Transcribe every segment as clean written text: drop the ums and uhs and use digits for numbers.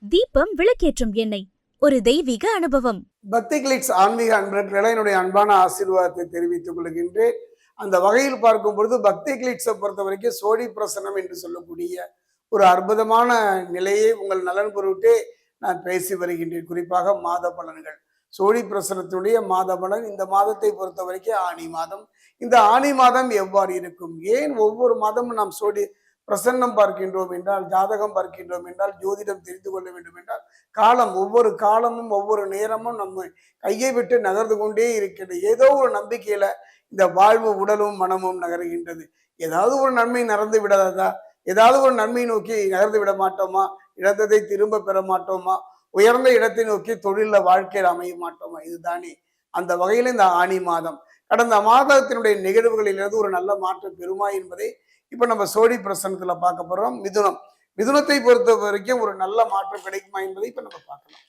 தீபம் விளக்கேற்றும் எண்ணெய், ஒரு தெய்வீக அனுபவம். பக்தி கிளிக்ஸ் ஆன்மீக அன்பர்களே, என்னுடைய அன்பான ஆசீர்வாதத்தை தெரிவித்துக் கொள்கின்றேன். அந்த வகையில் பார்க்கும் பொழுது பக்தி கிளிக்ஸை பொறுத்த வரைக்கும் சோழி பிரசனம் என்று சொல்லக்கூடிய ஒரு அற்புதமான நிலையை உங்கள் நலன் பொருட்டே நான் பேசி வருகின்றேன். குறிப்பாக மாத பலன்கள், சோழி பிரசனத்துடைய மாத பலன். இந்த மாதத்தை பொறுத்த வரைக்கும் ஆனி மாதம். இந்த ஆனி மாதம் எவ்வாறு இருக்கும், ஏன் ஒவ்வொரு மாதமும் நாம் சோழி பிரசன்னம் பார்க்கின்றோம் என்றால், ஜாதகம் பார்க்கின்றோம் என்றால், ஜோதிடம் தெரிந்து கொள்ள வேண்டும் என்றால், காலம், ஒவ்வொரு காலமும் ஒவ்வொரு நேரமும் நம்ம கையை விட்டு நகர்ந்து கொண்டே இருக்கிறது. ஏதோ ஒரு நம்பிக்கையில இந்த வாழ்வு உடலும் மனமும் நகர்கின்றது. ஏதாவது ஒரு நன்மை நடந்து விடாதா, ஏதாவது ஒரு நன்மை நோக்கி நகர்ந்து விட மாட்டோமா, இழந்ததை திரும்ப பெற மாட்டோமா, உயர்ந்த இடத்தை நோக்கி தொழில வாழ்க்கையில் அமைய மாட்டோமா? இதுதானே அந்த வகையில் இந்த ஆனி மாதம். கடந்த மாதத்தினுடைய நிகழ்வுகளிலிருந்து ஒரு நல்ல மாற்றம் பெறுமா என்பதை இப்ப நம்ம சோழி பிரசனத்துல பார்க்க போறோம். மிதுனம், மிதுனத்தை பொறுத்த வரைக்கும் ஒரு நல்ல மாற்றம் கிடைக்குமா என்பதை இப்ப நம்ம பார்க்கலாம்.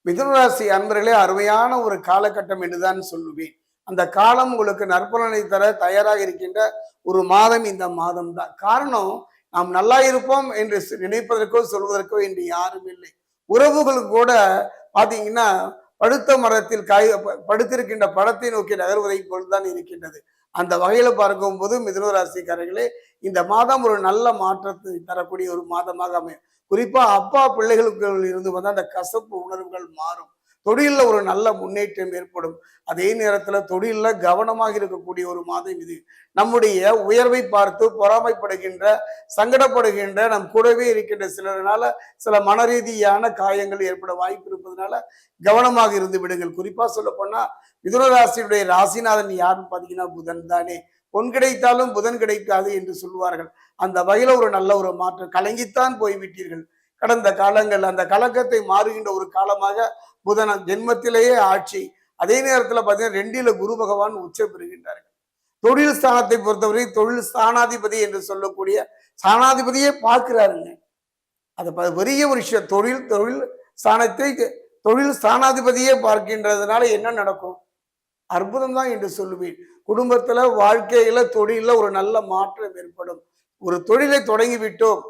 மிதுனராசி அன்பர்களே, அருமையான ஒரு காலகட்டம் என்றுதான் சொல்லுவேன். அந்த காலம் உங்களுக்கு நற்பலனை தர தயாராக இருக்கின்ற ஒரு மாதம் இந்த மாதம் தான். காரணம், நாம் நல்லா இருப்போம் என்று நினைப்பதற்கோ சொல்வதற்கோ இன்று யாரும் இல்லை. உறவுகளுக்கு கூட பாத்தீங்கன்னா படுத்த மரத்தில் படுத்திருக்கின்ற படத்தை நோக்கி நகர்வதை போல்தான் இருக்கின்றது. அந்த வகையில பார்க்கும் போது மிதுனராசிக்காரர்களே, இந்த மாதம் ஒரு நல்ல மாற்றத்தை தரக்கூடிய ஒரு மாதமாக அமையும். குறிப்பா அப்பா பிள்ளைகளுக்கு இருந்து வந்து அந்த கசப்பு உணர்வுகள் மாறும். தொழில ஒரு நல்ல முன்னேற்றம் ஏற்படும். அதே நேரத்துல தொழில கவனமாக இருக்கக்கூடிய ஒரு மாதம் இது. நம்முடைய உயர்வை பார்த்து பொறாமைப்படுகின்ற, சங்கடப்படுகின்ற, நம் கூடவே இருக்கின்ற சிலர்னால சில மனரீதியான காயங்கள் ஏற்பட வாய்ப்பு இருப்பதனால கவனமாக இருந்து விடுங்கள். குறிப்பா சொல்ல போனா மிதுனராசியுடைய ராசிநாதன் யாருன்னு பாத்தீங்கன்னா புதன் தானே. பொன் கிடைத்தாலும் புதன் கிடைக்காது என்று சொல்லுவார்கள். அந்த வகையில ஒரு நல்ல ஒரு மாற்றம். கலங்கித்தான் போய்விட்டீர்கள் கடந்த காலங்கள். அந்த கலக்கத்தை மாறுகின்ற ஒரு காலமாக புதன் ஜென்மத்திலேயே ஆட்சி. அதே நேரத்துல பாத்தீங்கன்னா 2ல குரு பகவான் உச்சம் பெறுகின்றார்கள். தொழில் ஸ்தானத்தை பொறுத்தவரை தொழில் ஸ்தானாதிபதி என்று சொல்லக்கூடிய ஸ்தானாதிபதியே பார்க்கிறாருங்க. அது பெரிய ஒரு விஷயம். தொழில் ஸ்தானத்தை தொழில் ஸ்தானாதிபதியே பார்க்கின்றதுனால என்ன நடக்கும்? அற்புதம் தான் என்று சொல்லுவேன். குடும்பத்துல, வாழ்க்கையில, தொழில ஒரு நல்ல மாற்றம் ஏற்படும். ஒரு தொழிலை தொடங்கி விட்டோம்,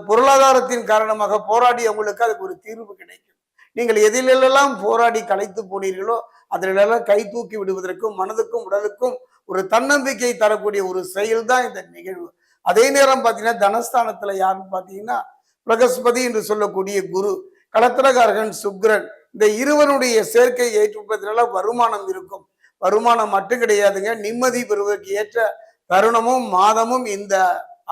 பொருளாதாரத்தின் காரணமாக போராடியவங்களுக்கு அதுக்கு ஒரு தீர்வு கிடைக்கும். நீங்கள் எதிலெல்லாம் போராடி களைத்து போனீர்களோ அதிலெல்லாம் கை தூக்கி விடுவதற்கும் மனதுக்கும் உடலுக்கும் ஒரு தன்னம்பிக்கை தரக்கூடிய ஒரு செயல் தான் இந்த நிகழ்வு. அதே நேரம் பார்த்தீங்கன்னா தனஸ்தானத்துல யாருன்னு பார்த்தீங்கன்னா பிரகஸ்பதி என்று சொல்லக்கூடிய குரு, களத்திரகாரகன் சுக்கிரன், இந்த இருவருடைய சேர்க்கை ஏற்றுப்பதனால வருமானம் இருக்கும். வருமானம் மட்டும் கிடையாதுங்க, நிம்மதி பெறுவதற்கு ஏற்ற தருணமும் மாதமும் இந்த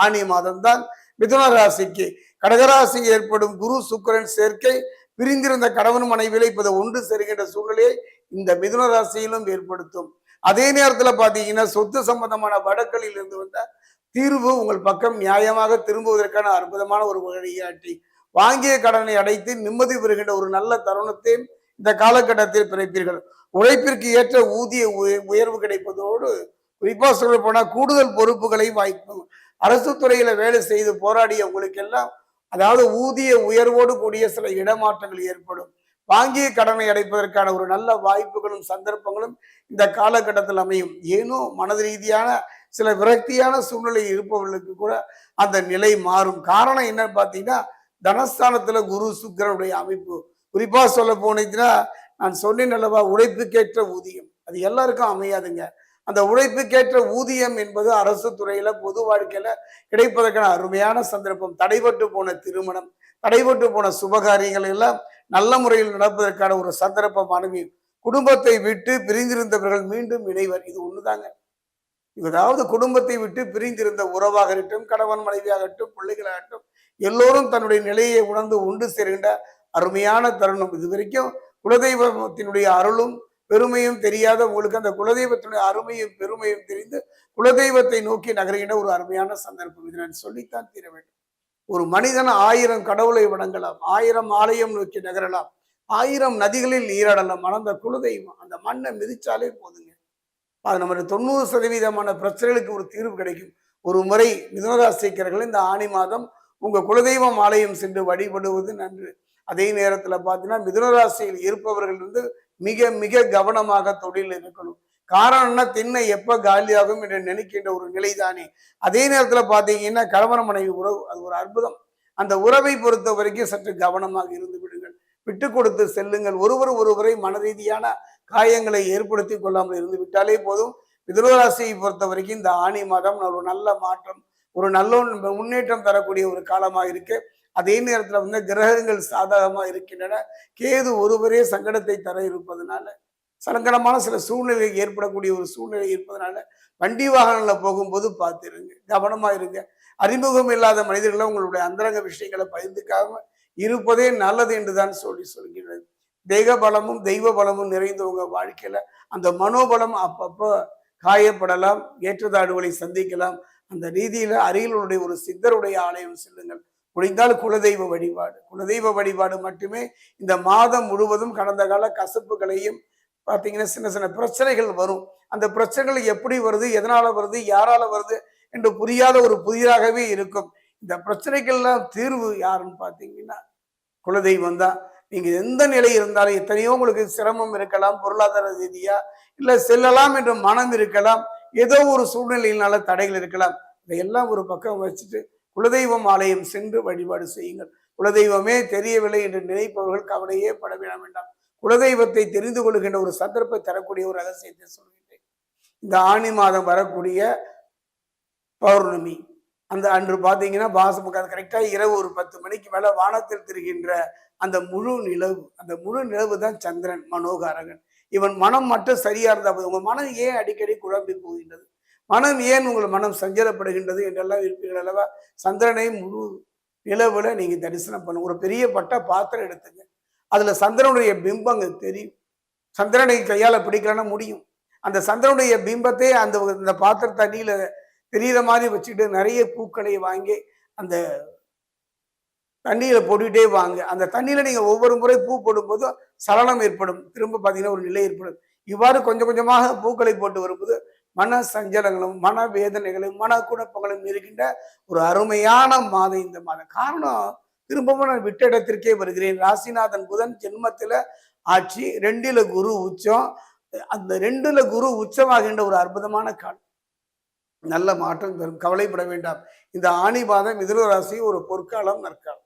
ஆனி மாதம் தான். மிதுன ராசிக்கு, கடகராசி ஏற்படும் குரு சுக்கிரன் சேர்க்கை பிரிந்திருந்த கணவன் மனைவியில இப்போது ஒன்று சேர்கின்ற சூழ்நிலையை இந்த மிதுன ராசியிலும் ஏற்படுத்தும். அதே நேரத்துல பாத்தீங்கன்னா சொத்து சம்பந்தமான வழக்குகளில் இருந்து வந்த தீர்வு உங்கள் பக்கம் நியாயமாக திரும்புவதற்கான அற்புதமான ஒரு வழிகாட்டி. வாங்கிய கடனை அடைத்து நிம்மதி பெறுகின்ற ஒரு நல்ல தருணத்தை இந்த காலகட்டத்தில் பிறப்பீர்கள். உழைப்பிற்கு ஏற்ற ஊதிய உயர்வு கிடைப்பதோடு குறிப்பா சொல்ல போனா கூடுதல் பொறுப்புகளை வாய்க்கும். அரசு துறையில வேலை செய்து போராடிய உங்களுக்கு எல்லாம் அதாவது ஊதிய உயர்வோடு கூடிய சில இடமாற்றங்கள் ஏற்படும். வாங்கிய கடனை அடைப்பதற்கான ஒரு நல்ல வாய்ப்புகளும் சந்தர்ப்பங்களும் இந்த காலகட்டத்தில் அமையும். ஏனோ மனது ரீதியான சில விரக்தியான சூழ்நிலை இருப்பவர்களுக்கு கூட அந்த நிலை மாறும். காரணம் என்னன்னு பாத்தீங்கன்னா தனஸ்தானத்துல குரு சுக்கிரனுடைய அமைப்பு. குறிப்பா சொல்ல போனீங்கன்னா நான் சொன்னேன் அல்லவா, உழைப்புக்கேற்ற ஊதியம் அது எல்லாருக்கும் அமையாதுங்க. அந்த உழைப்புக்கேற்ற ஊதியம் என்பது அரசு துறையில பொது வாழ்க்கையில கிடைப்பதற்கான அருமையான சந்தர்ப்பம். தடைபட்டு போன திருமணம், தடைபட்டு போன சுபகாரியங்கள் எல்லாம் நல்ல முறையில் நடப்பதற்கான ஒரு சந்தர்ப்பம் அமையும். குடும்பத்தை விட்டு பிரிந்திருந்தவர்கள் மீண்டும் இணைவர். இது ஒண்ணுதாங்க. ஏதாவது குடும்பத்தை விட்டு பிரிந்திருந்த உறவாக இருக்கட்டும், கணவன் மனைவியாகட்டும், பிள்ளைகளாகட்டும், எல்லோரும் தன்னுடைய நிலையை உணர்ந்து ஒன்று சேர்கின்ற அருமையான தருணம். இது வரைக்கும் குலதெய்வத்தினுடைய அருளும் பெருமையும் தெரியாத உங்களுக்கு அந்த குலதெய்வத்தினுடைய அருமையும் பெருமையும் தெரிந்து குலதெய்வத்தை நோக்கி நகர்கின்ற ஒரு அருமையான சந்தர்ப்பம். இது நான் சொல்லித்தான் தீர வேண்டும். ஒரு மனிதன் 1000 கடவுளை வணங்கலாம், 1000 ஆலயம் நோக்கி நகரலாம். 1000 நதிகளில் நீராடலாம். ஆனா அந்த குலதெய்வம் அந்த மண்ணை மிதிச்சாலே போதுங்க. அது நம்ம 90% பிரச்சனைகளுக்கு ஒரு தீர்வு கிடைக்கும். ஒரு முறை மிதுனராசிக்காரர்கள் இந்த ஆனி மாதம் உங்க குலதெய்வம் ஆலயம் சென்று வழிபடுவது நன்று. அதே நேரத்துல பார்த்தீங்கன்னா, மிதுனராசியில் இருப்பவர்கள் மிக மிக கவனமாக தொழில் இருக்கணும். காரணம்னா திண்ணை எப்ப காலியாகும் என்று நினைக்கின்ற ஒரு நிலைதானே. அதே நேரத்துல பார்த்தீங்கன்னா, கணவன் மனைவி உறவு அது ஒரு அற்புதம். அந்த உறவை பொறுத்த வரைக்கும் சற்று கவனமாக இருந்து விடுங்கள். விட்டு கொடுத்து செல்லுங்கள். ஒருவரை மனரீதியான காயங்களை ஏற்படுத்தி கொள்ளாமல் இருந்து விட்டாலே போதும். மிதுனராசியை பொறுத்த வரைக்கும் இந்த ஆனி மாதம் ஒரு நல்ல மாற்றம், ஒரு நல்ல முன்னேற்றம் தரக்கூடிய ஒரு காலமாக இருக்கு. அதே நேரத்துல கிரகங்கள் சாதகமா இருக்கின்றன. கேது ஒருவரே சங்கடத்தை தர இருப்பதனால, சங்கடமான சில சூழ்நிலை ஏற்படக்கூடிய ஒரு சூழ்நிலை இருப்பதனால, வண்டி வாகனங்கள்ல போகும்போது பார்த்துருங்க, கவனமா இருங்க. அறிமுகம் இல்லாத மனிதர்களை உங்களுடைய அந்தரங்க விஷயங்களை பகிர்ந்துக்காம இருப்பதே நல்லது என்றுதான் சொல்கிறது. தெய்வ பலமும் தெய்வ பலமும் நிறைந்தவங்க வாழ்க்கையில அந்த மனோபலம் அப்பப்போ காயப்படலாம், ஏற்றத்தாழ்வுகளை சந்திக்கலாம். அந்த ரீதியில அருகிலுடைய ஒரு சித்தருடைய ஆலயம் செல்லுங்கள். முடிந்தால் குலதெய்வ வழிபாடு மட்டுமே இந்த மாதம் முழுவதும் கடந்த கால கசப்புகளையும் பார்த்தீங்கன்னா சின்ன சின்ன பிரச்சனைகள் வரும். அந்த பிரச்சனைகள் எப்படி வருது, எதனால வருது, யாரால வருது என்று புரியாத ஒரு புதிராகவே இருக்கும். இந்த பிரச்சனைகள்லாம் தீர்வு யாருன்னு பார்த்தீங்கன்னா குலதெய்வம் தான். நீங்க எந்த நிலை இருந்தாலும் எத்தனையோ உங்களுக்கு சிரமம் இருக்கலாம், பொருளாதார ரீதியா இல்ல செல்லலாம் என்ற மனம் இருக்கலாம், ஏதோ ஒரு சூழ்நிலையினால தடைகள் இருக்கலாம். இதையெல்லாம் ஒரு பக்கம் வச்சுட்டு குலதெய்வம் ஆலயம் சென்று வழிபாடு செய்யுங்கள். குலதெய்வமே தெரியவில்லை என்று நினைப்பவர்கள் கவலையே பட வேண்டாம். குலதெய்வத்தை தெரிந்து கொள்கின்ற ஒரு சந்தர்ப்பத்தை தரக்கூடிய ஒரு ரகசியத்தை சொல்கின்றேன். இந்த ஆனி மாதம் வரக்கூடிய பௌர்ணமி அந்த அன்று பார்த்தீங்கன்னா கரெக்டா இரவு ஒரு 10 மணிக்கு மேல வானத்தில் திரிகின்ற அந்த முழு நிலவு தான் சந்திரன் மனோகாரகன். இவன் மனம் மட்டும் சரியா இருந்தா போதும். உங்க மனம் ஏன் அடிக்கடி குழம்பி போகின்றது, மனம் ஏன் உங்கள் மனம் சஞ்சலப்படுகின்றது என்றெல்லாம் இருப்பீர்கள் அல்லவா? சந்திரனை முழு நிலவுல நீங்க தரிசனம் பண்ணுங்க. ஒரு பெரிய பட்ட பாத்திரம் எடுத்துங்க, அதுல சந்திரனுடைய பிம்பங்க தெரியும். சந்திரனை கையால பிடிக்கலன்னா முடியும். அந்த சந்திரனுடைய பிம்பத்தை அந்த பாத்திர தண்ணியில தெரிகிற மாதிரி வச்சுட்டு நிறைய பூக்களை வாங்கி அந்த தண்ணியில போட்டுக்கிட்டே வாங்க. அந்த தண்ணியில நீங்க ஒவ்வொரு முறை பூ போடும்போது சலனம் ஏற்படும், திரும்ப பார்த்தீங்கன்னா ஒரு நிலை ஏற்படும். இவ்வாறு கொஞ்சம் கொஞ்சமாக பூக்களை போட்டு வரும்போது மன சஞ்சலங்களும் மன வேதனைகளும் மன குழப்பங்களும் இருக்கின்ற ஒரு அருமையான மாதம் இந்த மாதம். காரணம் திரும்பவும் நான் விட்ட இடத்திற்கே வருகிறேன். ராசிநாதன் புதன் ஜென்மத்துல ஆட்சி, 2ல குரு உச்சம். அந்த 2ல குரு உச்சமாகின்ற ஒரு அற்புதமான காலம், நல்ல மாற்றம் தரும். கவலைப்பட வேண்டாம். இந்த ஆனி மாதம் மிதுன ராசி ஒரு பொற்காலம், நற்காலம்.